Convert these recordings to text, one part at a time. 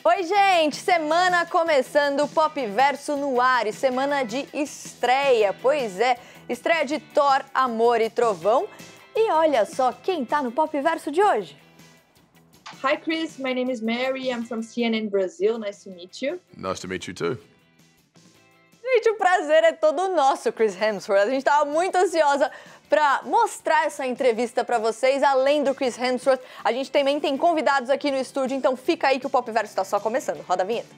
Oi, gente! Semana começando, Pop Verso no ar e semana de estreia. Pois é, estreia de Thor, Amor e Trovão. E olha só quem tá no Pop Verso de hoje. Hi, Chris. My name is Mary. I'm from CNN Brazil. Nice to meet you. Nice to meet you too. Gente, o prazer é todo nosso, Chris Hemsworth. A gente tava muito ansiosa para mostrar essa entrevista para vocês. Além do Chris Hemsworth, a gente também tem convidados aqui no estúdio, então fica aí que o Pop Verso tá só começando. Roda a vinheta.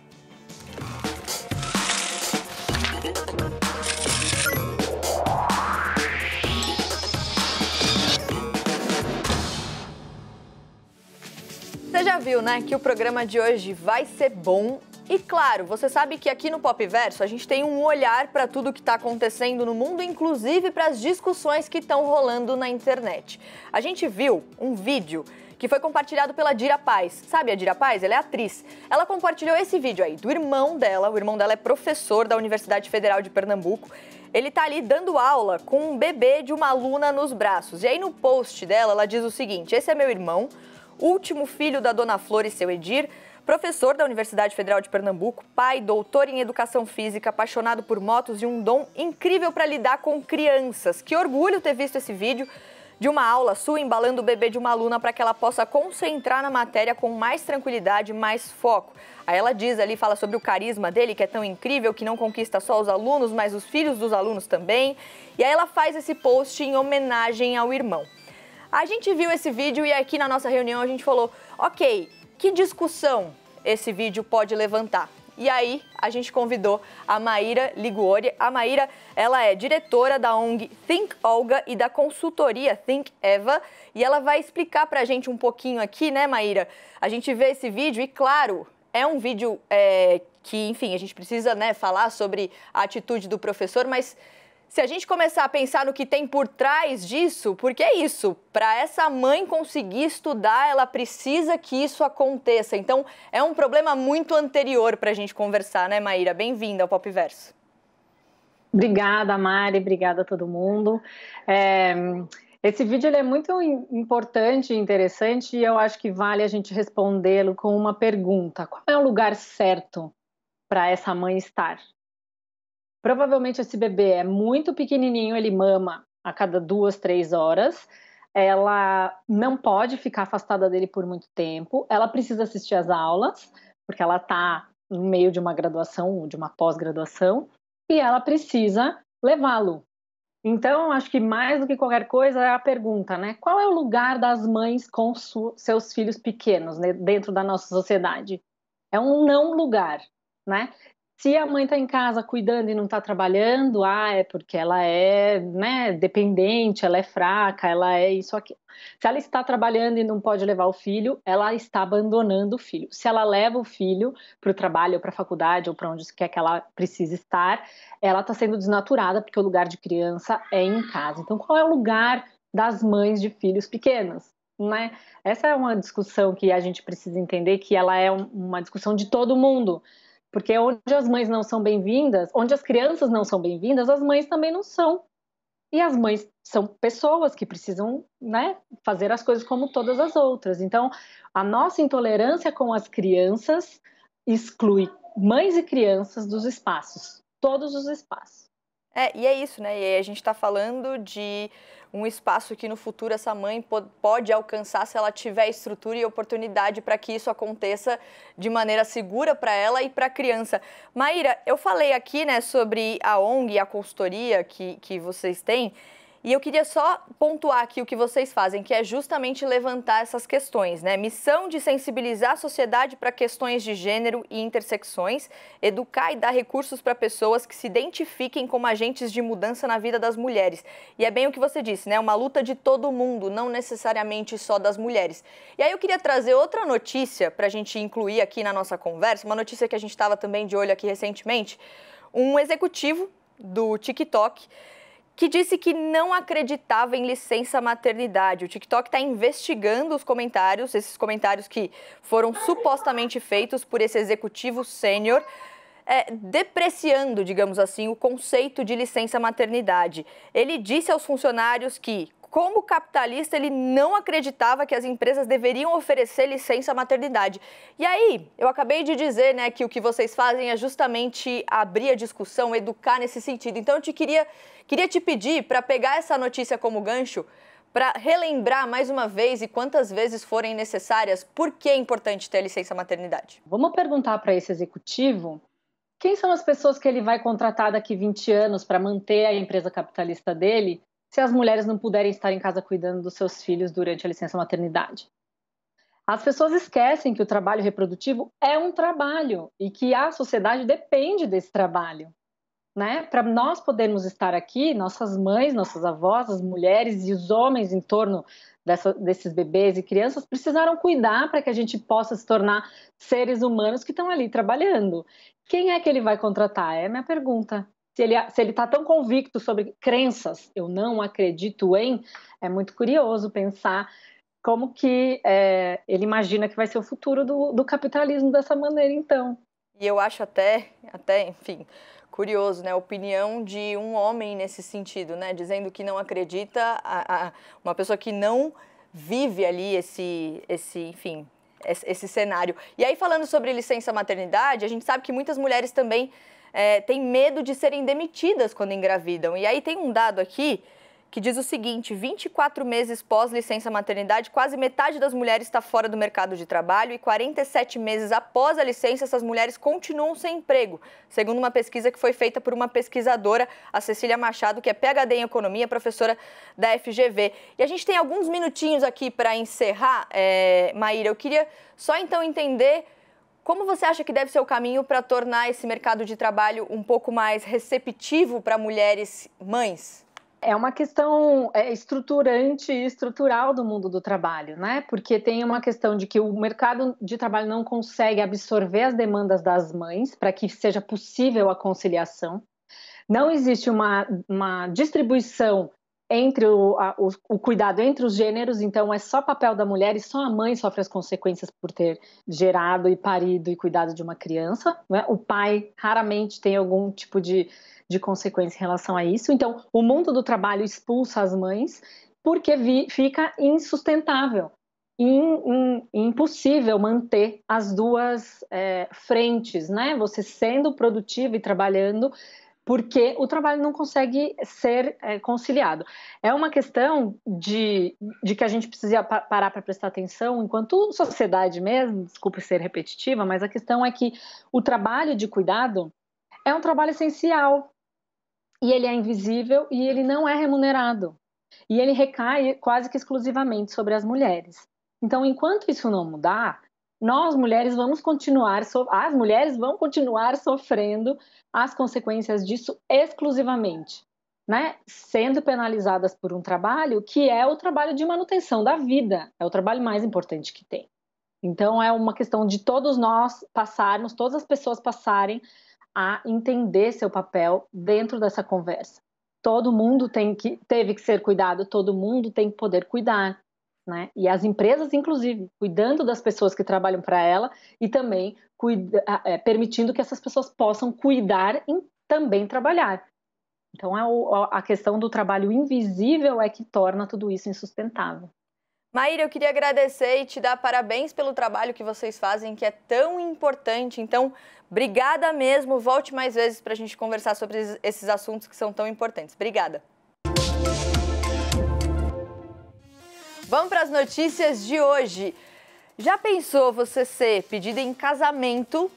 Você já viu, né, que o programa de hoje vai ser bom. E claro, você sabe que aqui no Pop Verso a gente tem um olhar para tudo que está acontecendo no mundo, inclusive para as discussões que estão rolando na internet. A gente viu um vídeo que foi compartilhado pela Dira Paz. Sabe a Dira Paz? Ela é atriz. Ela compartilhou esse vídeo aí do irmão dela. O irmão dela é professor da Universidade Federal de Pernambuco. Ele tá ali dando aula com um bebê de uma aluna nos braços. E aí no post dela, ela diz o seguinte: esse é meu irmão, último filho da Dona Flor e seu Edir, professor da Universidade Federal de Pernambuco, pai, doutor em educação física, apaixonado por motos e um dom incrível para lidar com crianças. Que orgulho ter visto esse vídeo de uma aula sua embalando o bebê de uma aluna para que ela possa concentrar na matéria com mais tranquilidade, mais foco. Aí ela diz ali, fala sobre o carisma dele, que é tão incrível, que não conquista só os alunos, mas os filhos dos alunos também. E aí ela faz esse post em homenagem ao irmão. A gente viu esse vídeo e aqui na nossa reunião a gente falou, ok, que discussão esse vídeo pode levantar? E aí a gente convidou a Maíra Liguori. A Maíra, ela é diretora da ONG Think Olga e da consultoria Think Eva. E ela vai explicar pra gente um pouquinho aqui, né, Maíra? A gente vê esse vídeo e, claro, é um vídeo que, enfim, a gente precisa, né, falar sobre a atitude do professor, mas se a gente começar a pensar no que tem por trás disso, porque é isso, para essa mãe conseguir estudar, ela precisa que isso aconteça. Então, é um problema muito anterior para a gente conversar, né, Maíra? Bem-vinda ao Pop Verso. Obrigada, Mari, obrigada a todo mundo. Esse vídeo ele é muito importante e interessante e eu acho que vale a gente respondê-lo com uma pergunta. Qual é o lugar certo para essa mãe estar? Provavelmente esse bebê é muito pequenininho, ele mama a cada 2, 3 horas. Ela não pode ficar afastada dele por muito tempo. Ela precisa assistir às aulas, porque ela está no meio de uma graduação ou de uma pós-graduação, e ela precisa levá-lo. Então, acho que mais do que qualquer coisa é a pergunta, né? Qual é o lugar das mães com seus filhos pequenos, né, dentro da nossa sociedade? É um não lugar, né? Se a mãe está em casa cuidando e não está trabalhando, é porque ela é, né, dependente, ela é fraca, ela é isso aqui. Se ela está trabalhando e não pode levar o filho, ela está abandonando o filho. Se ela leva o filho para o trabalho, ou para a faculdade, ou para onde quer que ela precise estar, ela está sendo desnaturada, porque o lugar de criança é em casa. Então, qual é o lugar das mães de filhos pequenos? Né? Essa é uma discussão que a gente precisa entender, que ela é uma discussão de todo mundo. Porque onde as mães não são bem-vindas, onde as crianças não são bem-vindas, as mães também não são. E as mães são pessoas que precisam, né, fazer as coisas como todas as outras. Então, a nossa intolerância com as crianças exclui mães e crianças dos espaços, todos os espaços. E é isso, né? E aí a gente está falando de um espaço que no futuro essa mãe pode alcançar se ela tiver estrutura e oportunidade para que isso aconteça de maneira segura para ela e para a criança. Maíra, eu falei aqui, né, sobre a ONG e a consultoria que vocês têm. E eu queria só pontuar aqui o que vocês fazem, que é justamente levantar essas questões, né? Missão de sensibilizar a sociedade para questões de gênero e intersecções, educar e dar recursos para pessoas que se identifiquem como agentes de mudança na vida das mulheres. E é bem o que você disse, né? Uma luta de todo mundo, não necessariamente só das mulheres. E aí eu queria trazer outra notícia para a gente incluir aqui na nossa conversa, uma notícia que a gente estava também de olho aqui recentemente. Um executivo do TikTok que disse que não acreditava em licença maternidade. O TikTok está investigando os comentários, esses comentários que foram supostamente feitos por esse executivo sênior, depreciando, digamos assim, o conceito de licença maternidade. Ele disse aos funcionários que como capitalista ele não acreditava que as empresas deveriam oferecer licença maternidade. E aí, eu acabei de dizer, né, que o que vocês fazem é justamente abrir a discussão, educar nesse sentido. Então, eu queria te pedir para pegar essa notícia como gancho, para relembrar mais uma vez e quantas vezes forem necessárias, por que é importante ter a licença maternidade. Vamos perguntar para esse executivo quem são as pessoas que ele vai contratar daqui 20 anos para manter a empresa capitalista dele, se as mulheres não puderem estar em casa cuidando dos seus filhos durante a licença maternidade. As pessoas esquecem que o trabalho reprodutivo é um trabalho e que a sociedade depende desse trabalho, né? Para nós podermos estar aqui, nossas mães, nossas avós, as mulheres e os homens em torno desses bebês e crianças precisaram cuidar para que a gente possa se tornar seres humanos que estão ali trabalhando. Quem é que ele vai contratar? É a minha pergunta. Se ele está tão convicto sobre crenças, eu não acredito em, é muito curioso pensar como que ele imagina que vai ser o futuro do capitalismo dessa maneira, então. E eu acho até, enfim, curioso, né, a opinião de um homem nesse sentido, né, dizendo que não acredita, uma pessoa que não vive ali esse cenário. E aí, falando sobre licença maternidade, a gente sabe que muitas mulheres também têm medo de serem demitidas quando engravidam. E aí tem um dado aqui que diz o seguinte: 24 meses pós-licença maternidade, quase metade das mulheres está fora do mercado de trabalho e 47 meses após a licença, essas mulheres continuam sem emprego, segundo uma pesquisa que foi feita por uma pesquisadora, a Cecília Machado, que é PhD em Economia, professora da FGV. E a gente tem alguns minutinhos aqui para encerrar, Maíra. Eu queria só então entender como você acha que deve ser o caminho para tornar esse mercado de trabalho um pouco mais receptivo para mulheres mães? É uma questão estruturante e estrutural do mundo do trabalho, né? Porque tem uma questão de que o mercado de trabalho não consegue absorver as demandas das mães para que seja possível a conciliação. Não existe uma distribuição entre o cuidado entre os gêneros, então é só papel da mulher e só a mãe sofre as consequências por ter gerado e parido e cuidado de uma criança, né? O pai raramente tem algum tipo de consequência em relação a isso. Então, o mundo do trabalho expulsa as mães porque fica insustentável, impossível manter as duas frentes, né? Você sendo produtivo e trabalhando, porque o trabalho não consegue ser conciliado. É uma questão de que a gente precisa parar para prestar atenção enquanto sociedade mesmo, desculpe ser repetitiva, mas a questão é que o trabalho de cuidado é um trabalho essencial, e ele é invisível e ele não é remunerado. E ele recai quase que exclusivamente sobre as mulheres. Então, enquanto isso não mudar, nós mulheres vão continuar sofrendo as consequências disso exclusivamente, né? Sendo penalizadas por um trabalho que é o trabalho de manutenção da vida, é o trabalho mais importante que tem. Então, é uma questão de todos nós passarmos, todas as pessoas passarem a entender seu papel dentro dessa conversa. Todo mundo teve que ser cuidado, todo mundo tem que poder cuidar, né? E as empresas, inclusive, cuidando das pessoas que trabalham para ela e também permitindo que essas pessoas possam cuidar e também trabalhar. Então, a questão do trabalho invisível é que torna tudo isso insustentável. Maíra, eu queria agradecer e te dar parabéns pelo trabalho que vocês fazem, que é tão importante. Então, obrigada mesmo. Volte mais vezes para a gente conversar sobre esses assuntos que são tão importantes. Obrigada. Vamos para as notícias de hoje. Já pensou você ser pedida em casamento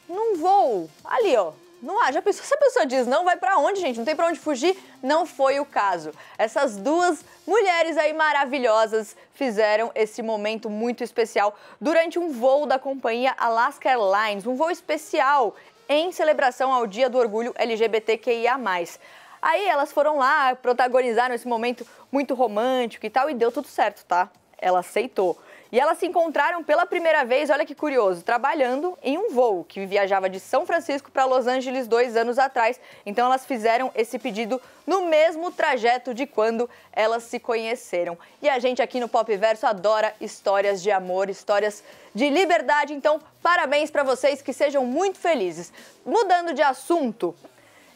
num voo? Ali, ó. Não há. Já pensou? Se a pessoa diz não, vai pra onde, gente? Não tem pra onde fugir? Não foi o caso. Essas duas mulheres aí maravilhosas fizeram esse momento muito especial durante um voo da companhia Alaska Airlines, um voo especial em celebração ao Dia do Orgulho LGBTQIA+. Aí elas foram lá, protagonizaram esse momento muito romântico e tal, e deu tudo certo, tá? Ela aceitou. E elas se encontraram pela primeira vez, olha que curioso, trabalhando em um voo que viajava de São Francisco para Los Angeles 2 anos atrás. Então elas fizeram esse pedido no mesmo trajeto de quando elas se conheceram. E a gente aqui no Pop Verso adora histórias de amor, histórias de liberdade. Então, parabéns para vocês, que sejam muito felizes. Mudando de assunto,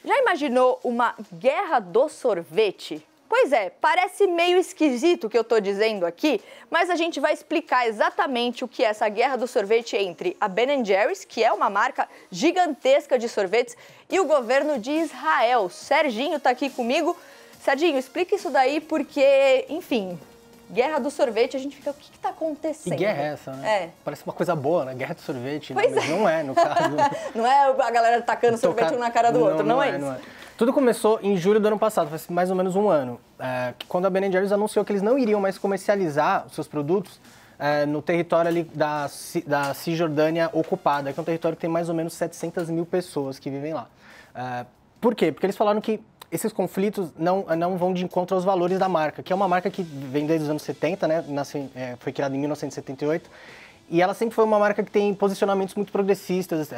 já imaginou uma guerra do sorvete? Pois é, parece meio esquisito o que eu tô dizendo aqui, mas a gente vai explicar exatamente o que é essa guerra do sorvete entre a Ben & Jerry's, que é uma marca gigantesca de sorvetes, e o governo de Israel. Serginho tá aqui comigo. Serginho, explica isso daí porque, enfim, guerra do sorvete, a gente fica, o que tá acontecendo? Que guerra é essa, né? Parece uma coisa boa, né? Guerra do sorvete, pois né? Mas não é, no caso. Não é a galera tacando sorvete um na cara do outro, não é isso? Não é. Tudo começou em julho do ano passado, faz mais ou menos um ano, quando a Ben & Jerry's anunciou que eles não iriam mais comercializar os seus produtos no território ali da Cisjordânia ocupada, que é um território que tem mais ou menos 700 mil pessoas que vivem lá. Por quê? Porque eles falaram que esses conflitos não vão de encontro aos valores da marca, que é uma marca que vem desde os anos 70, né? Foi criada em 1978, e ela sempre foi uma marca que tem posicionamentos muito progressistas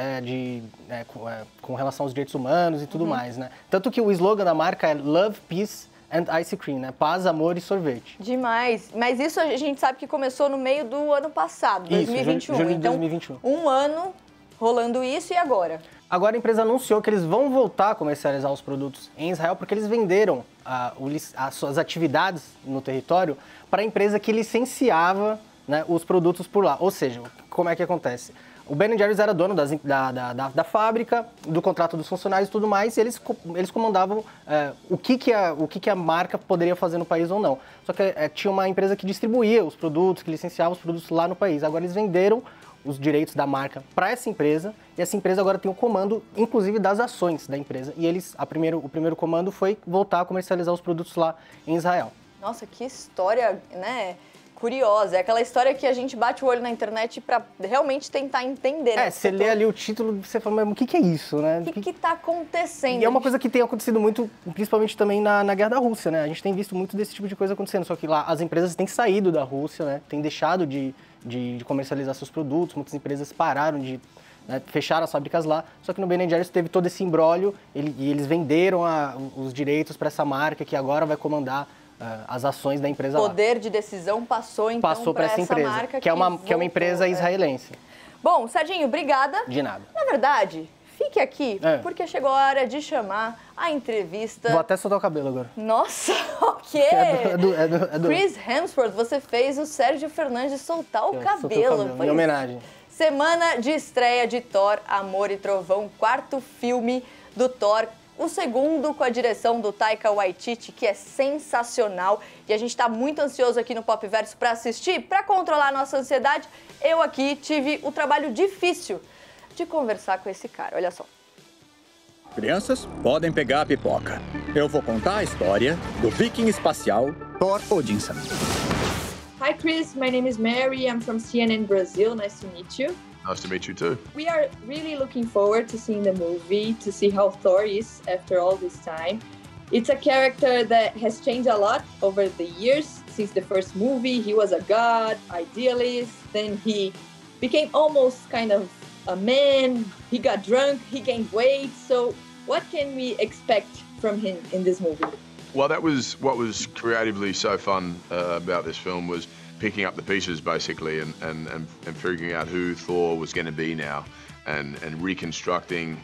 com relação aos direitos humanos e tudo mais, né? Tanto que o slogan da marca é Love, Peace and Ice Cream, né? Paz, amor e sorvete. Demais. Mas isso a gente sabe que começou no meio do ano passado, 2021. Isso, julho de então, 2021. Um ano rolando isso e agora? Agora a empresa anunciou que eles vão voltar a comercializar os produtos em Israel porque eles venderam as suas atividades no território para a empresa que licenciava, né, os produtos por lá. Ou seja, como é que acontece? O Ben & Jerry's era dono da fábrica, do contrato dos funcionários e tudo mais, e eles comandavam o que a marca poderia fazer no país ou não. Só que tinha uma empresa que distribuía os produtos, que licenciava os produtos lá no país. Agora eles venderam os direitos da marca para essa empresa, e essa empresa agora tem o comando, inclusive, das ações da empresa. E o primeiro comando foi voltar a comercializar os produtos lá em Israel. Nossa, que história, né? Curiosa. É aquela história que a gente bate o olho na internet para realmente tentar entender. Né? Você lê ali o título e você fala, mas o que é isso, né? O que tá acontecendo? E é uma coisa que tem acontecido muito, principalmente também na guerra da Rússia, né? A gente tem visto muito desse tipo de coisa acontecendo, só que lá as empresas têm saído da Rússia, né? Têm deixado de comercializar seus produtos, muitas empresas pararam fecharam as fábricas lá, só que no Ben & Jerry's teve todo esse imbróglio e eles venderam os direitos para essa marca que agora vai comandar as ações da empresa lá. O poder de decisão passou para essa empresa, marca que é uma empresa israelense. Bom, Serginho, obrigada. De nada. Na verdade, fique aqui, porque chegou a hora de chamar a entrevista. Vou até soltar o cabelo agora. Nossa, o quê? É do... Chris Hemsworth, você fez o Sérgio Fernandes soltar o cabelo. Em homenagem. Semana de estreia de Thor, Amor e Trovão, quarto filme do Thor, o segundo com a direção do Taika Waititi, que é sensacional. E a gente está muito ansioso aqui no Popverso para assistir. Para controlar a nossa ansiedade, eu aqui tive o trabalho difícil de conversar com esse cara. Olha só. Crianças, podem pegar a pipoca. Eu vou contar a história do viking espacial Thor Odinson. Hi, Chris. My name is Mary. I'm from CNN Brazil. Nice to meet you. Nice to meet you too. We are really looking forward to seeing the movie, to see how Thor is after all this time. It's a character that has changed a lot over the years. Since the first movie, he was a god, idealist, then he became almost kind of a man. He got drunk, he gained weight. So what can we expect from him in this movie? Well, that was what was creatively so fun about this film, was picking up the pieces basically and figuring out who Thor was going to be now and reconstructing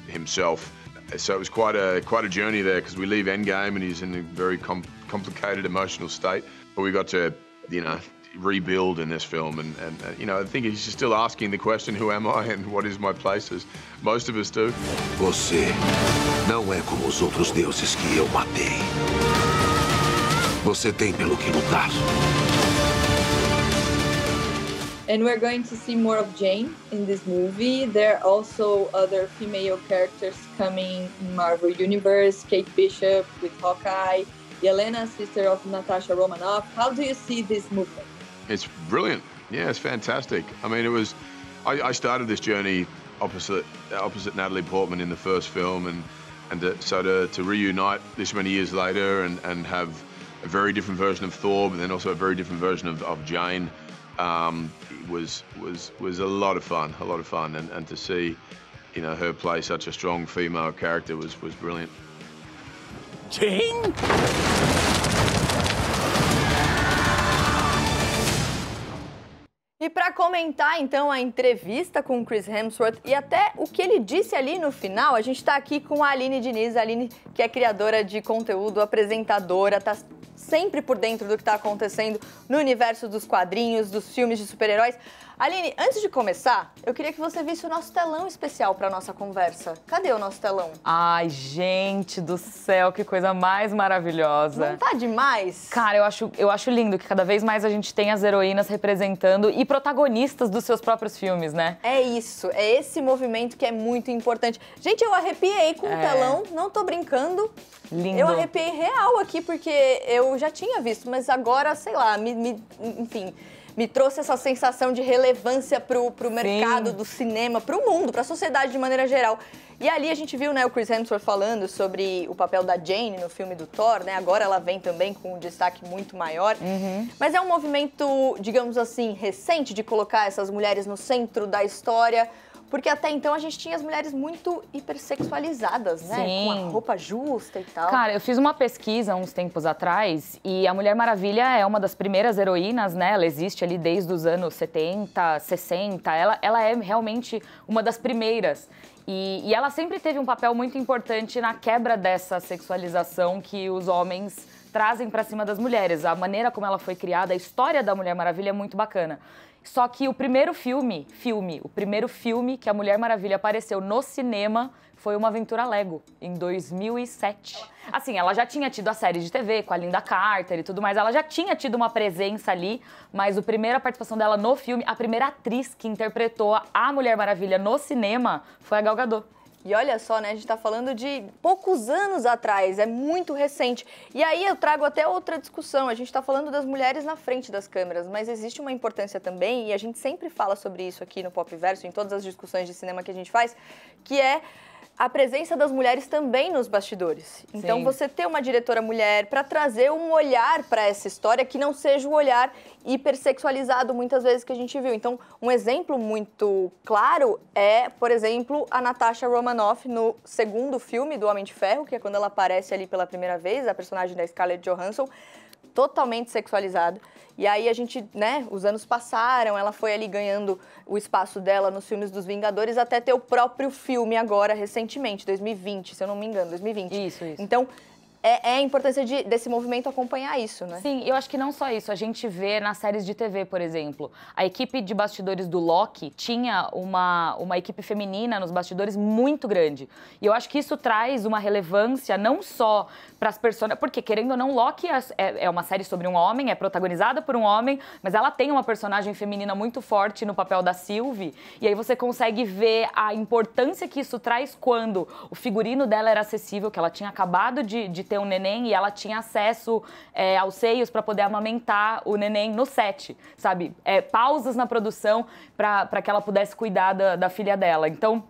himself. So it was quite a journey there, because we leave Endgame and he's in a very complicated emotional state, but we got to rebuild in this film and I think he's still asking the question, who am I and what is my place, as most of us do. Você não é como os outros deuses que eu matei. Você tem pelo que lutar. And we're going to see more of Jane in this movie. There are also other female characters coming in Marvel Universe. Kate Bishop with Hawkeye, Yelena, sister of Natasha Romanoff. How do you see this movement? It's brilliant. Yeah, it's fantastic. I mean, I started this journey opposite Natalie Portman in the first film, and to reunite this many years later and have a very different version of Thor, but then also a very different version of Jane, was a lot of fun, and to see, her play such a strong female character was brilliant. Jane? E para comentar, então, a entrevista com o Chris Hemsworth e até o que ele disse ali no final, a gente está aqui com a Aline Diniz, a Aline que é criadora de conteúdo, apresentadora, tá sempre por dentro do que está acontecendo no universo dos quadrinhos, dos filmes de super-heróis. Aline, antes de começar, eu queria que você visse o nosso telão especial para nossa conversa. Cadê o nosso telão? Ai, gente do céu, que coisa mais maravilhosa. Não tá demais? Cara, eu acho lindo que cada vez mais a gente tem as heroínas representando e protagonistas dos seus próprios filmes, né? É isso, é esse movimento que é muito importante. Gente, eu arrepiei com o telão, não tô brincando. Lindo. Eu arrepiei real aqui, porque eu já tinha visto, mas agora, sei lá, enfim, me trouxe essa sensação de relevância pro mercado do cinema, pro mundo, pra sociedade de maneira geral. E ali a gente viu, né, o Chris Hemsworth falando sobre o papel da Jane no filme do Thor, né? Agora ela vem também com um destaque muito maior. Mas é um movimento, digamos assim, recente de colocar essas mulheres no centro da história. Porque até então a gente tinha as mulheres muito hipersexualizadas, né? Sim. Com a roupa justa e tal. Cara, eu fiz uma pesquisa uns tempos atrás e a Mulher Maravilha é uma das primeiras heroínas, né? Ela existe ali desde os anos 70, 60. Ela é realmente uma das primeiras. E ela sempre teve um papel muito importante na quebra dessa sexualização que os homens trazem pra cima das mulheres. A maneira como ela foi criada, a história da Mulher Maravilha é muito bacana. Só que o primeiro filme que a Mulher Maravilha apareceu no cinema foi Uma Aventura Lego, em 2007. Assim, ela já tinha tido a série de TV com a Linda Carter e tudo mais, ela já tinha tido uma presença ali, mas a primeira participação dela no filme, a primeira atriz que interpretou a Mulher Maravilha no cinema foi a Gal Gadot. E olha só, né, a gente tá falando de poucos anos atrás, é muito recente. E aí eu trago até outra discussão, a gente tá falando das mulheres na frente das câmeras, mas existe uma importância também, e a gente sempre fala sobre isso aqui no Popverso, em todas as discussões de cinema que a gente faz, que é a presença das mulheres também nos bastidores. Então, você ter uma diretora mulher para trazer um olhar para essa história que não seja o olhar hipersexualizado muitas vezes que a gente viu. Então, um exemplo muito claro é, por exemplo, a Natasha Romanoff no segundo filme do Homem de Ferro, que é quando ela aparece ali pela primeira vez, a personagem da Scarlett Johansson, totalmente sexualizada. E aí a gente, né, os anos passaram, ela foi ali ganhando o espaço dela nos filmes dos Vingadores até ter o próprio filme agora, recentemente, 2020, se eu não me engano, 2020. Isso. Então, é a importância desse movimento acompanhar isso, né? Sim, eu acho que não só isso. A gente vê nas séries de TV, por exemplo. A equipe de bastidores do Loki tinha uma equipe feminina nos bastidores muito grande. E eu acho que isso traz uma relevância não só para as personagens... Porque, querendo ou não, Loki é uma série sobre um homem, é protagonizada por um homem, mas ela tem uma personagem feminina muito forte no papel da Sylvie. E aí você consegue ver a importância que isso traz quando o figurino dela era acessível, que ela tinha acabado de ter um neném e ela tinha acesso aos seios para poder amamentar o neném no set, sabe? Pausas na produção para que ela pudesse cuidar da filha dela. Então,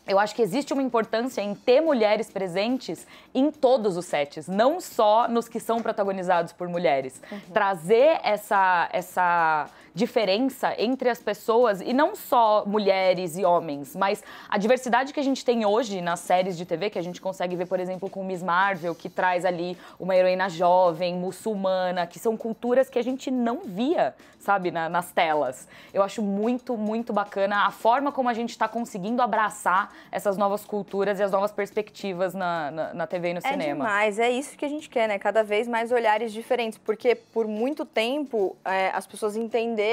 eu acho que existe uma importância em ter mulheres presentes em todos os sets, não só nos que são protagonizados por mulheres. Trazer essa diferença entre as pessoas, e não só mulheres e homens, mas a diversidade que a gente tem hoje nas séries de TV, que a gente consegue ver, por exemplo, com Miss Marvel, que traz ali uma heroína jovem, muçulmana, que são culturas que a gente não via, sabe, nas telas. Eu acho muito, muito bacana a forma como a gente está conseguindo abraçar essas novas culturas e as novas perspectivas na TV e no cinema. É demais, é isso que a gente quer, né? Cada vez mais olhares diferentes, porque por muito tempo as pessoas entenderam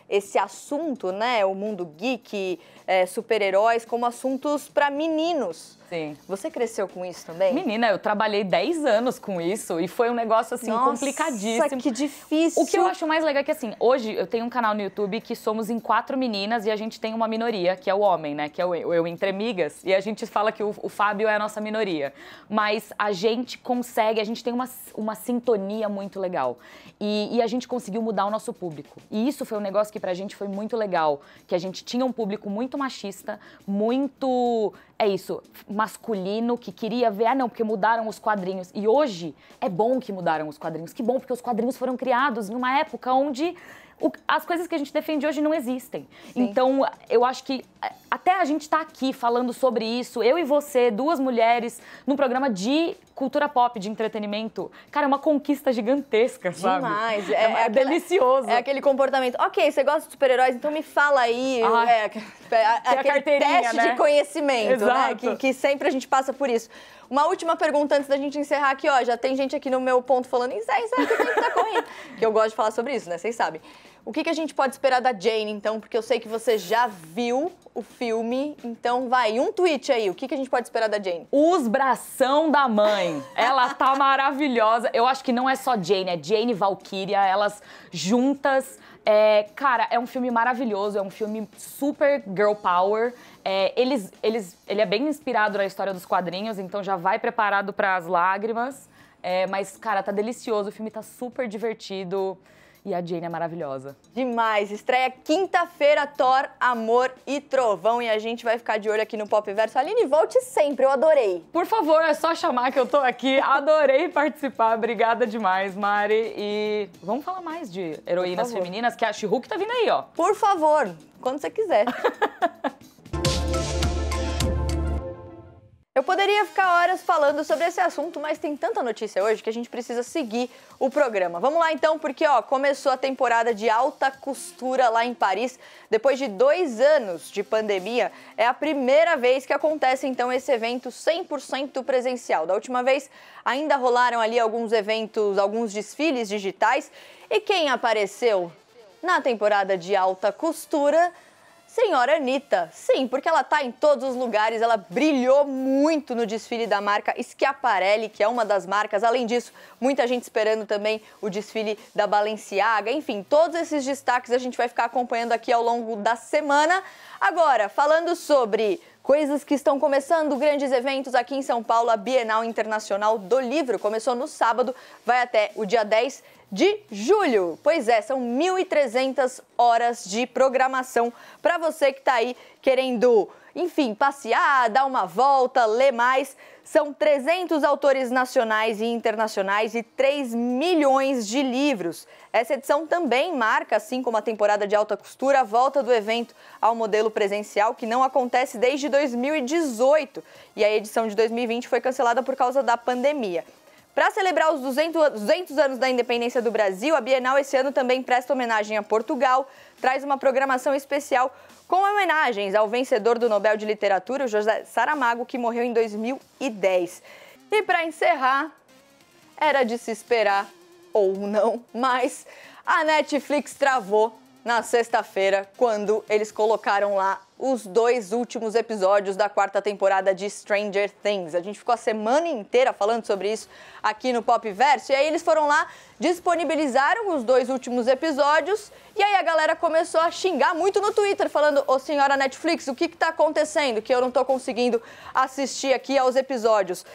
esse assunto, né? O mundo geek, super-heróis, como assuntos para meninos. Sim. Você cresceu com isso também? Menina, eu trabalhei 10 anos com isso e foi um negócio, assim, complicadíssimo. Nossa, que difícil. O que eu acho mais legal é que, assim, hoje eu tenho um canal no YouTube que somos em 4 meninas e a gente tem uma minoria, que é o homem, né? Que é o eu entre amigas. E a gente fala que o Fábio é a nossa minoria. Mas a gente consegue, a gente tem uma sintonia muito legal. E a gente conseguiu mudar o nosso público. E isso foi um negócio que pra gente foi muito legal. Que a gente tinha um público muito machista, muito... masculino, que queria ver, não, porque mudaram os quadrinhos. E hoje, é bom que mudaram os quadrinhos. Que bom, porque os quadrinhos foram criados em uma época onde as coisas que a gente defende hoje não existem. Sim. Então, eu acho que até a gente tá aqui falando sobre isso, eu e você, duas mulheres, num programa de cultura pop, de entretenimento, cara, é uma conquista gigantesca, sabe? Demais. É delicioso. É aquele comportamento, ok, você gosta de super-heróis, então me fala aí, aquele teste, né, de conhecimento, né? Que sempre a gente passa por isso. Uma última pergunta antes da gente encerrar aqui, ó, já tem gente aqui no meu ponto falando, encerra, que tem que estar correndo. Que eu gosto de falar sobre isso, né, vocês sabem. O que a gente pode esperar da Jane, então? Porque eu sei que você já viu o filme, então vai, um tweet aí, o que a gente pode esperar da Jane? Os bração da mãe, ela tá maravilhosa. Eu acho que não é só Jane, é Jane e Valkyria, elas juntas. Cara, é um filme maravilhoso, é um filme super girl power. Ele é bem inspirado na história dos quadrinhos, então já vai preparado para as lágrimas. Mas, cara, tá delicioso, o filme tá super divertido. E a Jane é maravilhosa. Demais! Estreia quinta-feira, Thor, Amor e Trovão. E a gente vai ficar de olho aqui no Popverso. Aline, volte sempre, eu adorei. Por favor, é só chamar que eu tô aqui. Adorei participar. Obrigada demais, Mari. E vamos falar mais de heroínas femininas, que a She-Hulk tá vindo aí, ó. Por favor, quando você quiser. Eu poderia ficar horas falando sobre esse assunto, mas tem tanta notícia hoje que a gente precisa seguir o programa. Vamos lá então, porque começou a temporada de alta costura lá em Paris. Depois de 2 anos de pandemia, é a primeira vez que acontece então esse evento 100% presencial. Da última vez ainda rolaram ali alguns eventos, alguns desfiles digitais. E quem apareceu na temporada de alta costura? Senhora Anitta, sim, porque ela tá em todos os lugares, ela brilhou muito no desfile da marca Schiaparelli, que é uma das marcas. Além disso, muita gente esperando também o desfile da Balenciaga. Enfim, todos esses destaques a gente vai ficar acompanhando aqui ao longo da semana. Agora, falando sobre coisas que estão começando, grandes eventos aqui em São Paulo, a Bienal Internacional do Livro começou no sábado, vai até o dia 10 de julho. Pois é, são 1.300 horas de programação para você que está aí querendo, enfim, passear, dar uma volta, ler mais. São 300 autores nacionais e internacionais e 3 milhões de livros. Essa edição também marca, assim como a temporada de alta costura, a volta do evento ao modelo presencial, que não acontece desde 2018. E a edição de 2020 foi cancelada por causa da pandemia. Para celebrar os 200 anos da independência do Brasil, a Bienal esse ano também presta homenagem a Portugal, traz uma programação especial com homenagens ao vencedor do Nobel de Literatura, José Saramago, que morreu em 2010. E para encerrar, era de se esperar ou não, mas a Netflix travou na sexta-feira, quando eles colocaram lá os 2 últimos episódios da 4ª temporada de Stranger Things. A gente ficou a semana inteira falando sobre isso aqui no Popverso, e aí eles foram lá, disponibilizaram os 2 últimos episódios, e aí a galera começou a xingar muito no Twitter, falando, ô senhora Netflix, o que tá acontecendo? Que eu não tô conseguindo assistir aqui aos episódios.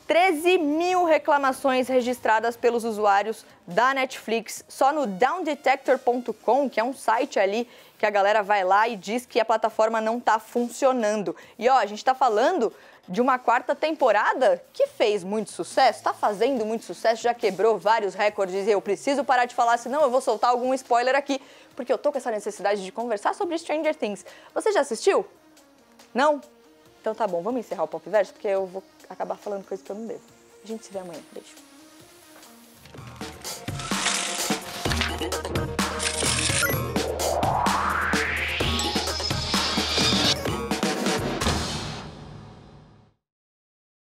13 mil reclamações registradas pelos usuários da Netflix só no downdetector.com, que é um site ali que a galera vai lá e diz que a plataforma não está funcionando. E a gente está falando de uma 4ª temporada que fez muito sucesso, está fazendo muito sucesso, já quebrou vários recordes e eu preciso parar de falar, senão eu vou soltar algum spoiler aqui, porque eu tô com essa necessidade de conversar sobre Stranger Things. Você já assistiu? Não? Então tá bom, vamos encerrar o Popverso, porque eu vou acabar falando coisas que eu não devo. A gente se vê amanhã. Beijo.